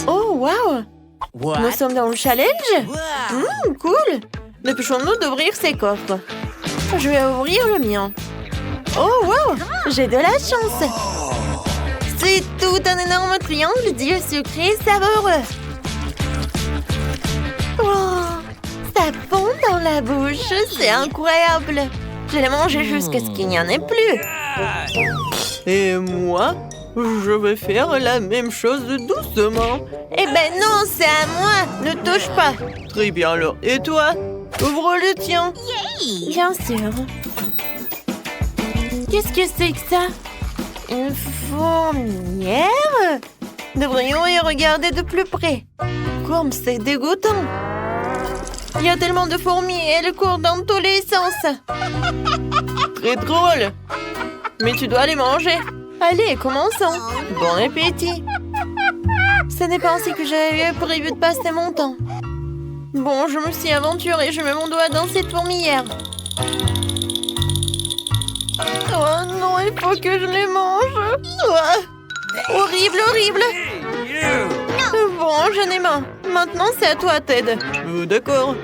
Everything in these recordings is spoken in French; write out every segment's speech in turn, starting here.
Oh, wow! Nous sommes dans le challenge? Cool! Dépêchons-nous d'ouvrir ces coffres. Je vais ouvrir le mien. Oh, wow! J'ai de la chance! C'est tout un énorme triangle d'yeux sucrés savoureux. Oh, ça fond dans la bouche, c'est incroyable. Je l'ai mangé jusqu'à ce qu'il n'y en ait plus. Et moi, je vais faire la même chose doucement. Eh ben non, c'est à moi. Ne touche pas. Très bien alors. Et toi? Ouvre le tien. Bien sûr. Qu'est-ce que c'est que ça? Une fourmilière? Devrions y regarder de plus près. Comme c'est dégoûtant. Il y a tellement de fourmis et elles courent dans tous les sens. Très drôle. Mais tu dois les manger. Allez, commençons. Bon appétit. Ce n'est pas ainsi que j'avais prévu de passer mon temps. Bon, je me suis aventurée. Je mets mon doigt dans cette fourmilière. Oh non, il faut que je les mange. Oh, horrible, horrible. Bon, j'en ai marre. Maintenant, c'est à toi, Ted. D'accord.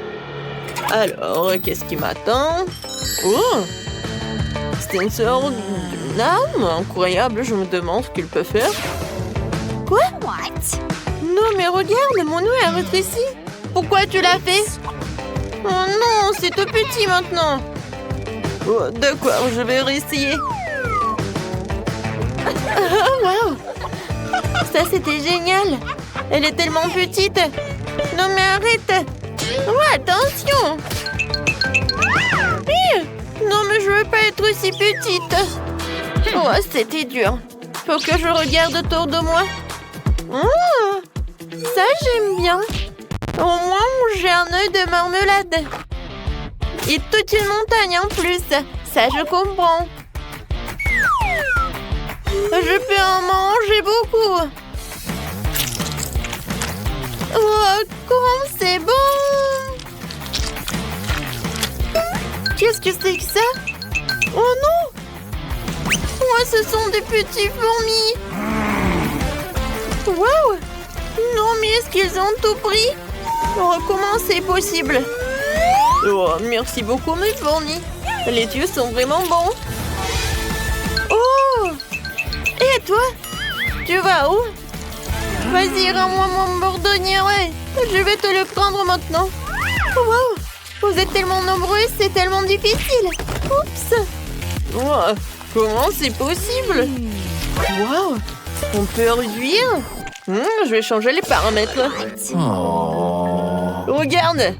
Alors, qu'est-ce qui m'attend? Oh, c'est une sorte d'arme incroyable. Je me demande ce qu'il peut faire. Quoi? Non, mais regarde, mon nœud est rétréci. Pourquoi tu l'as fait? Oh non, c'est tout petit maintenant. Oh, d'accord, je vais réessayer. Oh, wow. Ça, c'était génial. Elle est tellement petite. Non, mais arrête. Oh, attention. Non, mais je veux pas être aussi petite. Oh, c'était dur. Faut que je regarde autour de moi. Oh, ça, j'aime bien. Au moins, j'ai un œil de marmelade. Et toute une montagne en plus. Ça, je comprends. Je peux en manger beaucoup. Oh, comme c'est bon! Qu'est-ce que c'est que ça? Oh non! Oh, ce sont des petits fourmis! Wow! Non, mais est-ce qu'ils ont tout pris? Oh, comment c'est possible? Oh, merci beaucoup, mes fourmis. Les yeux sont vraiment bons. Oh! Et toi? Tu vas où? Vas-y, rends-moi mon bourdonnier. Je vais te le prendre maintenant. Wow! Vous êtes tellement nombreux, c'est tellement difficile. Oups! Oh, comment c'est possible? Wow! On peut réduire? Je vais changer les paramètres. Oh. Regarde!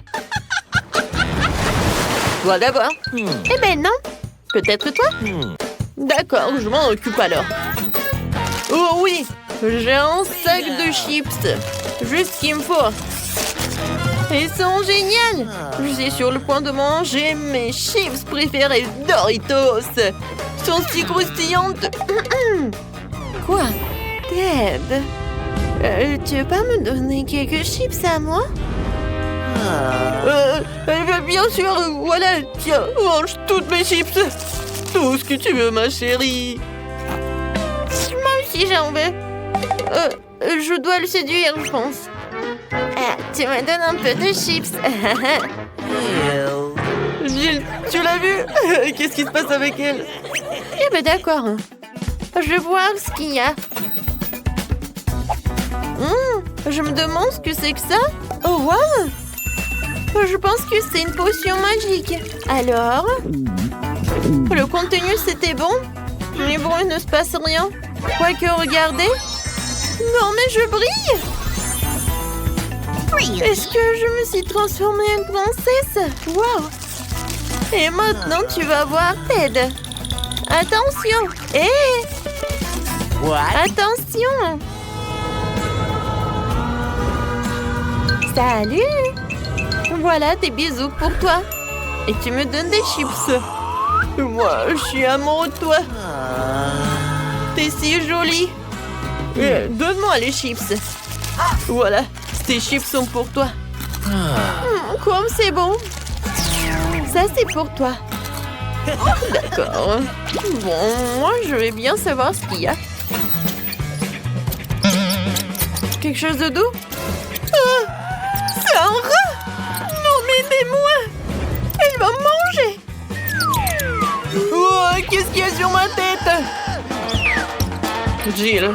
Toi d'abord. Eh ben non. Peut-être toi? D'accord, je m'en occupe alors. Oh oui! J'ai un sac de chips. Juste ce qu'il me faut. Ils sont géniales. Je suis sur le point de manger mes chips préférés Doritos. Ils sont si croustillantes. Quoi? Ted? Tu veux pas me donner quelques chips à moi? Bien sûr, voilà. Tiens, mange toutes mes chips. Tout ce que tu veux, ma chérie. Moi aussi, j'en veux. Je dois le séduire, je pense. Tu me donnes un peu de chips. Jill, tu l'as vu? Qu'est-ce qui se passe avec elle? Eh ben d'accord. Je vais voir ce qu'il y a. Je me demande ce que c'est que ça. Oh, wow! Je pense que c'est une potion magique. Alors? Le contenu, c'était bon? Mais bon, il ne se passe rien. Quoique, regardez. Non, mais je brille! Est-ce que je me suis transformée en princesse? Wow! Et maintenant, tu vas voir Ted. Attention! Attention! Salut! Voilà des bisous pour toi. Et tu me donnes des chips. Moi, je suis amoureux de toi. T'es si jolie. Donne-moi les chips. Voilà, ces chips sont pour toi. Comme c'est bon. Ça, c'est pour toi. D'accord. Bon, moi, je vais bien savoir ce qu'il y a. Quelque chose de doux? Ah, c'est un rat! Non, mais aidez-moi! Elle va me manger! Oh, qu'est-ce qu'il y a sur ma tête? Jill,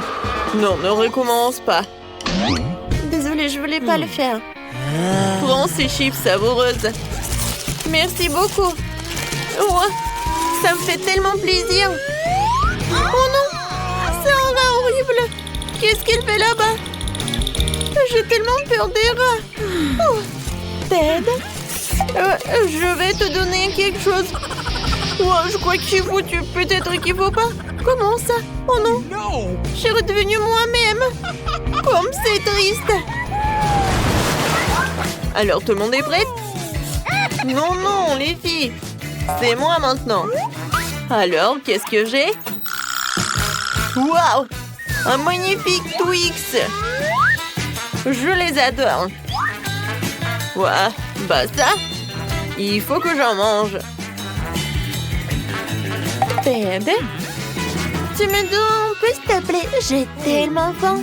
non, ne recommence pas. Désolée, je voulais pas le faire. Prends ces chips savoureuses. Merci beaucoup. Oh, ça me fait tellement plaisir. Oh non, c'est un rat horrible. Qu'est-ce qu'il fait là-bas? J'ai tellement peur des rats. Oh, Ted, je vais te donner quelque chose. Oh, je crois que je suis foutue. Peut-être qu'il faut pas. Comment ça? Oh non, je suis redevenue moi-même. Comme c'est triste. Alors, tout le monde est prêt? Non, non, les filles. C'est moi maintenant. Alors, qu'est-ce que j'ai? Waouh! Un magnifique Twix. Je les adore. Ouah, bah ça, il faut que j'en mange. Ted, tu me donnes un peu, s'il te plaît? J'ai tellement faim.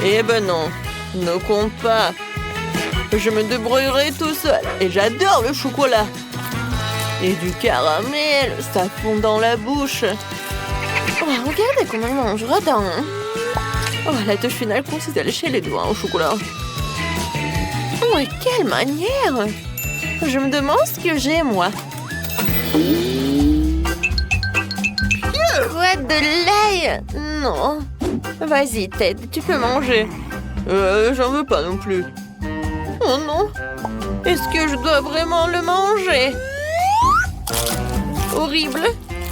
Eh ben non, ne compte pas. Je me débrouillerai tout seul. Et j'adore le chocolat. Et du caramel, ça fond dans la bouche. Oh, regardez comment il mange, radin. Oh, la touche finale consiste à lécher les doigts au chocolat. Oh, quelle manière! Je me demande ce que j'ai, moi. Quoi, de l'ail? Non. Vas-y, Ted, tu peux manger. J'en veux pas non plus. Oh non. Est-ce que je dois vraiment le manger? Horrible.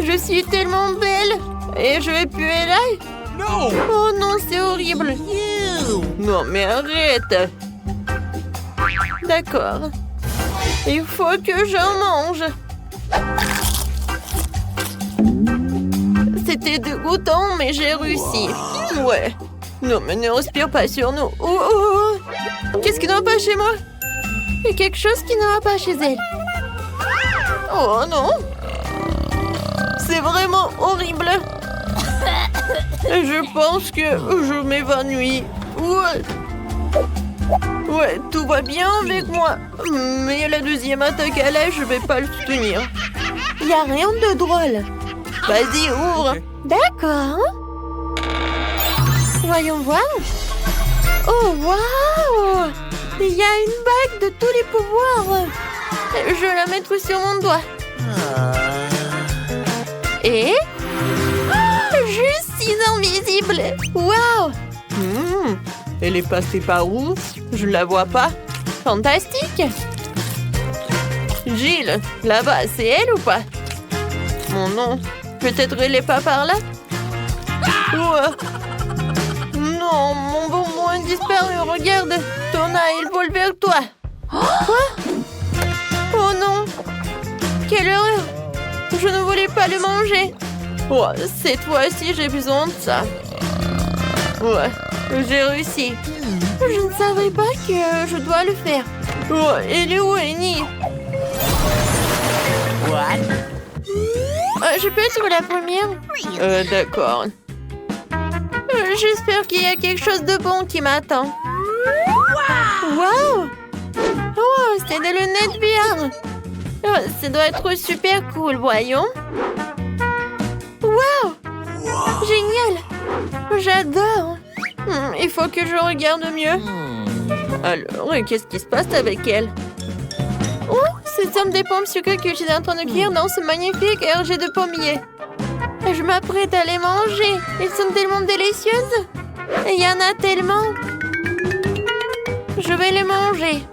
Je suis tellement belle. Et je vais puer l'ail? Oh non, c'est horrible. Non, mais arrête. D'accord. Il faut que j'en mange. C'était dégoûtant, mais j'ai réussi. Ouais. Non, mais ne respire pas sur nous. Oh, oh, oh. Qu'est-ce qui ne va pas chez moi? Il y a quelque chose qui ne va pas chez elle. Oh non. C'est vraiment horrible. Je pense que je m'évanouis. Ouais, tout va bien avec moi. Mais la deuxième attaque à l'ail, je vais pas le soutenir. Il n'y a rien de drôle. Vas-y, ouvre. D'accord. Voyons voir. Oh, waouh! Il y a une bague de tous les pouvoirs. Je vais la mettre sur mon doigt. Et... je suis invisible. Waouh! Elle est passée par où? Je la vois pas. Fantastique! Jill, là-bas, c'est elle ou pas? Mon nom. Peut-être elle est pas par là? Non, mon bonbon a disparu. Regarde, Tona, il vole vers toi. Quoi? Oh non! Quelle horreur! Je ne voulais pas le manger. Oh, cette fois-ci, j'ai besoin de ça. Ouais, j'ai réussi. Je ne savais pas que je dois le faire. Oh, elle est où, Annie? Je peux être la première? D'accord. J'espère qu'il y a quelque chose de bon qui m'attend. Wow! Oh, c'est des lunettes VR. Oh, ça doit être super cool, voyons. Wow! Génial! J'adore! Il faut que je regarde mieux. Alors, qu'est-ce qui se passe avec elle? Oh, ce sont des pommes sucrées que j'étais en train de cuire dans ce magnifique RG de pommier. Je m'apprête à les manger. Elles sont tellement délicieuses. Il y en a tellement. Je vais les manger.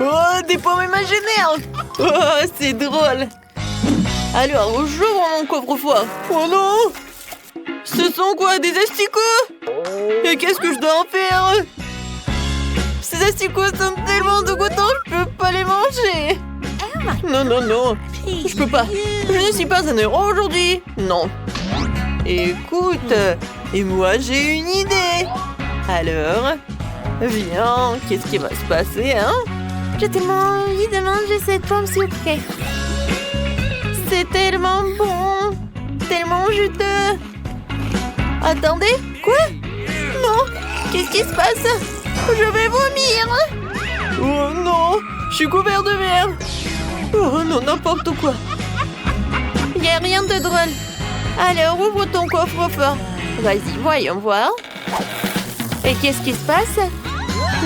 Oh, des pommes imaginaires! Oh, c'est drôle! Alors, j'ouvre mon coffre-fort. Oh non! Ce sont quoi, des asticots? Et qu'est-ce que je dois en faire? Ces asticots sont tellement dégoûtants, je peux pas les manger. Non, non, non. Je peux pas. Je ne suis pas un héros aujourd'hui. Non. Écoute, et moi j'ai une idée. Alors, viens, qu'est-ce qui va se passer, hein? J'ai tellement envie de manger cette pomme sucrée. C'est tellement bon, tellement juteux. Attendez, quoi? Non, Qu'est-ce qui se passe? Je vais vomir. Oh non, je suis couvert de verre. Oh non, n'importe quoi. Y a rien de drôle. Alors, ouvre ton coffre-fort. Vas-y, voyons voir. Et qu'est-ce qui se passe?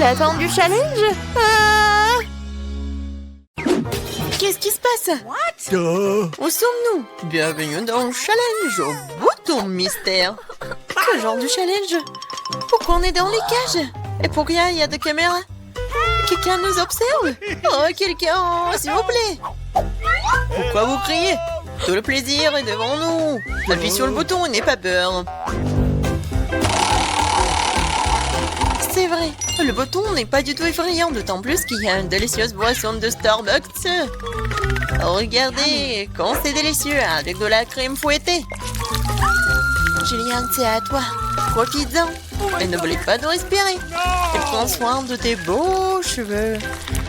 La fin du challenge? Ah! Qu'est-ce qui se passe? Où sommes-nous? Bienvenue dans le challenge au bouton mystère. Quel genre de challenge? Pourquoi on est dans les cages? Et pourquoi il y a des caméras? Quelqu'un nous observe? Oh, quelqu'un, s'il vous plaît. Pourquoi vous criez? Tout le plaisir est devant nous. Appuie sur le bouton et n'aie pas peur. C'est vrai, le bouton n'est pas du tout effrayant, d'autant plus qu'il y a une délicieuse boisson de Starbucks. Regardez, quand c'est délicieux, avec de la crème fouettée. Julian, c'est à toi. Profites-en. Et n'oublie pas de respirer. Et prends soin de tes beaux cheveux.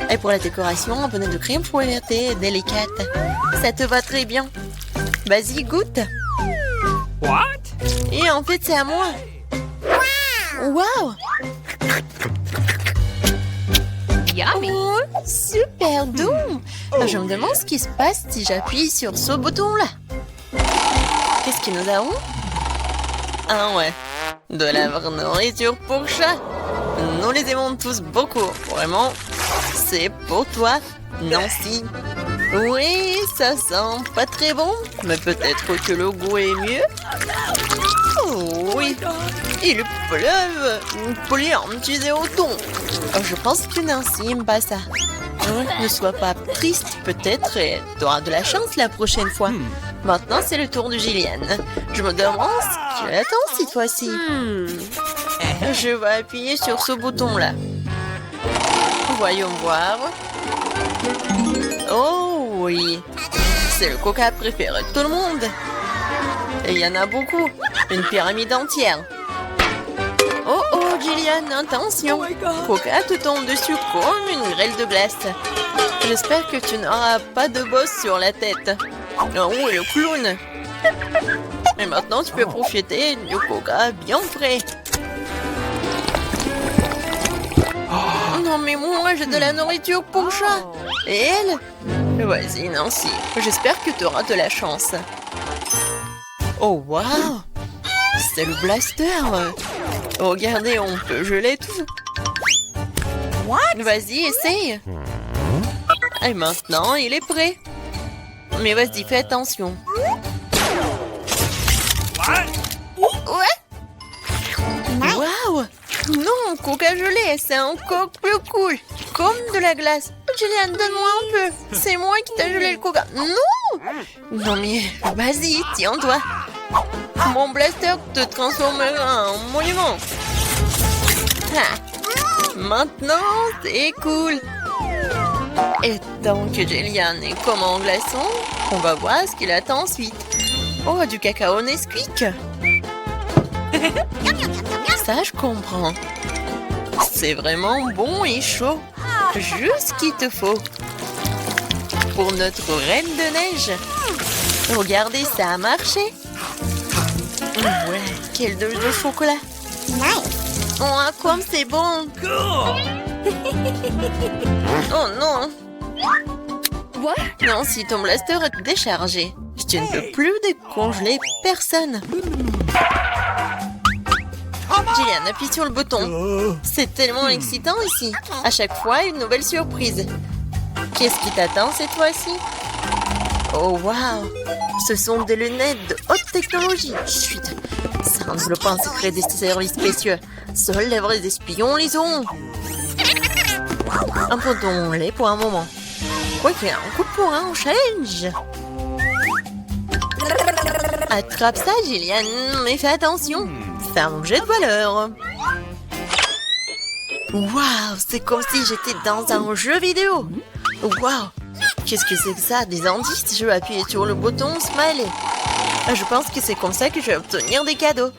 Et pour la décoration, un peu de crème fouettée délicate. Ça te va très bien. Vas-y, goûte. What? Et en fait, c'est à moi. Waouh! Yummy. Oh, super doux! Je me demande ce qui se passe si j'appuie sur ce bouton-là. Qu'est-ce que nous avons? Ah ouais, de la vraie nourriture pour chat. Nous les aimons tous beaucoup. Vraiment, c'est pour toi, Nancy. Oui, ça sent pas très bon, mais peut-être que le goût est mieux. Oh oui, il pleuve. Plein, tu es au thon. Je pense que Nancy n'aime pas ça. Ne sois pas triste, peut-être, et tu auras de la chance la prochaine fois. Maintenant, c'est le tour de Gillian. Je me demande ce qu'elle attend cette fois-ci. Je vais appuyer sur ce bouton-là. Voyons voir. Oh oui, c'est le coca préféré de tout le monde. Et il y en a beaucoup, une pyramide entière. Oh oh, Gillian, attention. Coca te tombe dessus comme une grêle de glace. J'espère que tu n'auras pas de bosse sur la tête. Oh oui, le clown. Et maintenant, tu peux profiter du coca bien frais. Non mais moi, j'ai de la nourriture pour chat. Et elle? Vas-y, Nancy. J'espère que tu auras de la chance. Oh, waouh! C'est le blaster! Regardez, on peut geler tout. Vas-y, essaye. Et maintenant, il est prêt. Mais vas-y, fais attention. Ouais? Waouh! Non, coca gelé, c'est encore plus cool. Comme de la glace. Julian, donne-moi un peu. C'est moi qui t'ai gelé le coca. Non! Non mais, vas-y, tiens-toi. Mon blaster te transformera en monument. Ah. Maintenant, c'est cool. Et tant que Julian est comme en glaçon, on va voir ce qu'il attend ensuite. Oh, du cacao Nesquik. Ça, je comprends. C'est vraiment bon et chaud. Juste ce qu'il te faut. Pour notre reine de neige. Regardez, ça a marché. Ouais, quelle douche de chocolat. Oh, comme c'est bon. Oh non. Non, si ton blaster est déchargé, je ne peux plus décongeler personne. Gillian, appuie sur le bouton. C'est tellement excitant ici. À chaque fois, une nouvelle surprise. Qu'est-ce qui t'attend cette fois-ci? Oh, waouh! Ce sont des lunettes de haute technologie. Chut! Ça ne développe pas un secret des services spéciaux. Seuls les vrais espions les ont. Abandonnons-les pour un moment. Ok, un coup de poing au challenge. Attrape ça, Gillian, mais fais attention. C'est un objet de valeur. Waouh, c'est comme si j'étais dans un jeu vidéo. Waouh, qu'est-ce que c'est que ça? Des indices? Je vais appuyer sur le bouton Smiley. Je pense que c'est comme ça que je vais obtenir des cadeaux.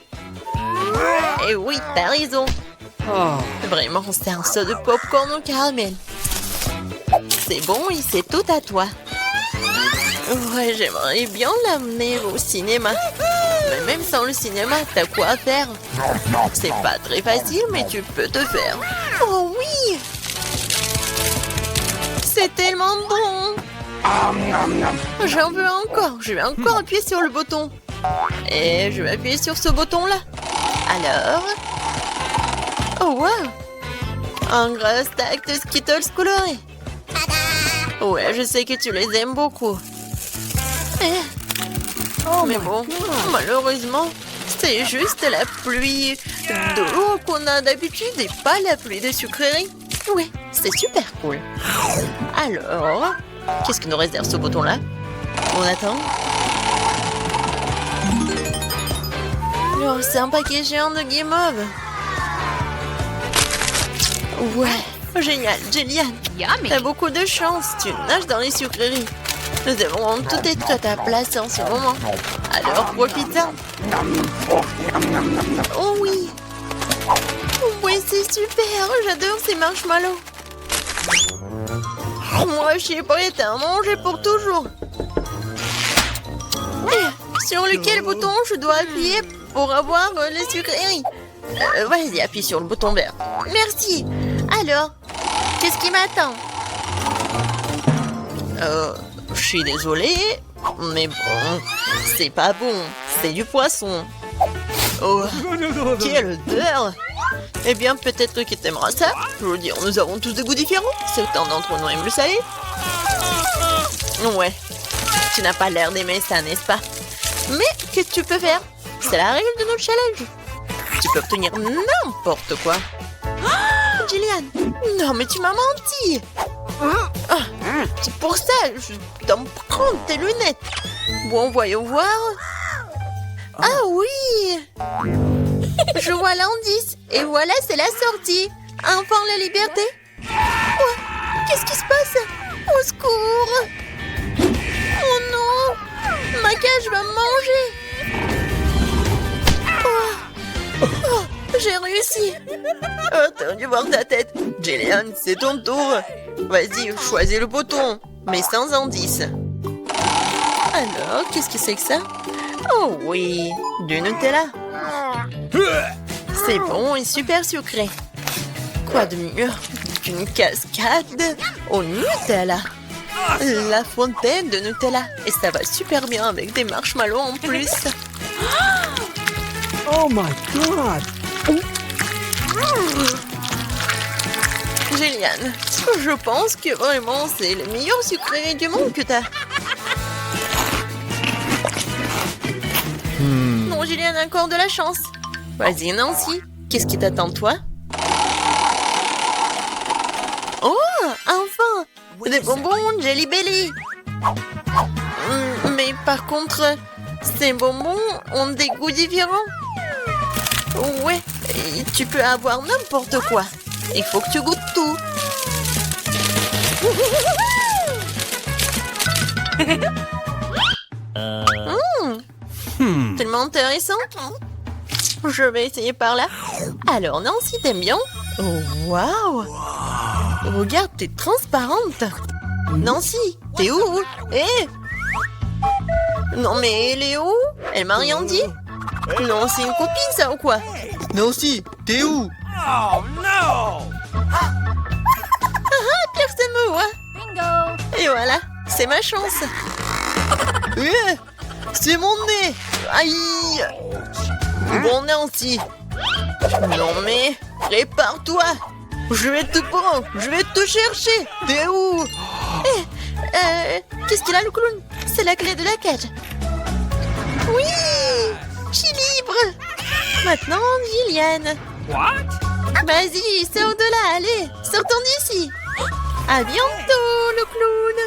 Et oui, t'as raison. Vraiment, c'est un saut de popcorn au caramel. C'est bon et c'est tout à toi. Ouais, j'aimerais bien l'amener au cinéma. Mais même sans le cinéma, t'as quoi à faire? C'est pas très facile, mais tu peux te faire. Oh oui! C'est tellement bon! J'en veux encore. Je vais encore appuyer sur le bouton. Et je vais appuyer sur ce bouton-là. Alors... Oh, wow! Un gros stack de Skittles colorés. Ouais, je sais que tu les aimes beaucoup. Mais bon, malheureusement, c'est juste la pluie de l'eau qu'on a d'habitude et pas la pluie de sucreries. Oui, c'est super cool. Alors, qu'est-ce que nous réserve ce bouton-là? On attend. Oh, c'est un paquet géant de guimauve. Ouais, génial, Jillian. Yummy. T'as beaucoup de chance, tu nages dans les sucreries. Nous devons tout être à ta place en ce moment. Alors profite-en. Oh oui. Oui, c'est super, j'adore ces marshmallows. Moi, je suis prête à en manger pour toujours. Et sur lequel bouton je dois appuyer pour avoir les sucreries? Vas-y, appuie sur le bouton vert. Merci. Alors, qu'est-ce qui m'attend? Je suis désolée, mais bon, c'est pas bon. C'est du poisson. Oh, quelle odeur! Eh bien, peut-être que t'aimeras ça. Je veux dire, nous avons tous des goûts différents. Certains d'entre nous aiment le salé. Ouais, tu n'as pas l'air d'aimer ça, n'est-ce pas? Mais qu'est-ce que tu peux faire? C'est la règle de notre challenge. Tu peux obtenir n'importe quoi. Oh, Jillian, non mais tu m'as menti. C'est pour ça, je dois me prendre tes lunettes. Bon, voyons voir. Ah oui! Je vois l'indice. Et voilà, c'est la sortie. Enfin, la liberté. Oh, qu'est-ce qui se passe? Au secours! Oh non! Ma cage va me manger. Oh, j'ai réussi. Oh, t'as dû voir ta tête. Jillian, c'est ton tour. Vas-y, choisis le bouton, mais sans indice. Alors, qu'est-ce que c'est que ça? Oh oui, du Nutella. C'est bon et super sucré. Quoi de mieux qu'une cascade au Nutella? La fontaine de Nutella. Et ça va super bien avec des marshmallows en plus. Oh my god! Jillian, je pense que vraiment c'est le meilleur sucré du monde que t'as. Non, Jillian a encore de la chance. Vas-y, Nancy, qu'est-ce qui t'attend, toi? Oh, enfin! Des bonbons Jelly Belly. Mais par contre, ces bonbons ont des goûts différents. Ouais, et tu peux avoir n'importe quoi. Il faut que tu goûtes tout. Tellement intéressant. Je vais essayer par là. Alors, Nancy, t'aimes bien? Oh, waouh! Regarde, t'es transparente. Nancy, t'es où? Eh! Non, mais elle est où? Elle m'a rien dit. Non, c'est une copine, ça, ou quoi? Nancy, t'es où? Oh no! Personne me voit. Bingo. Et voilà, c'est ma chance. C'est mon nez. Aïe. Bon, Nancy. Non, mais prépare-toi. Je vais te prendre. Je vais te chercher. T'es où? Qu'est-ce qu'il a, le clown? C'est la clé de la cage. Oui. Je suis libre. Maintenant, Jillian. What? Vas-y, sors de là, allez. Sortons d'ici. À bientôt, le clown.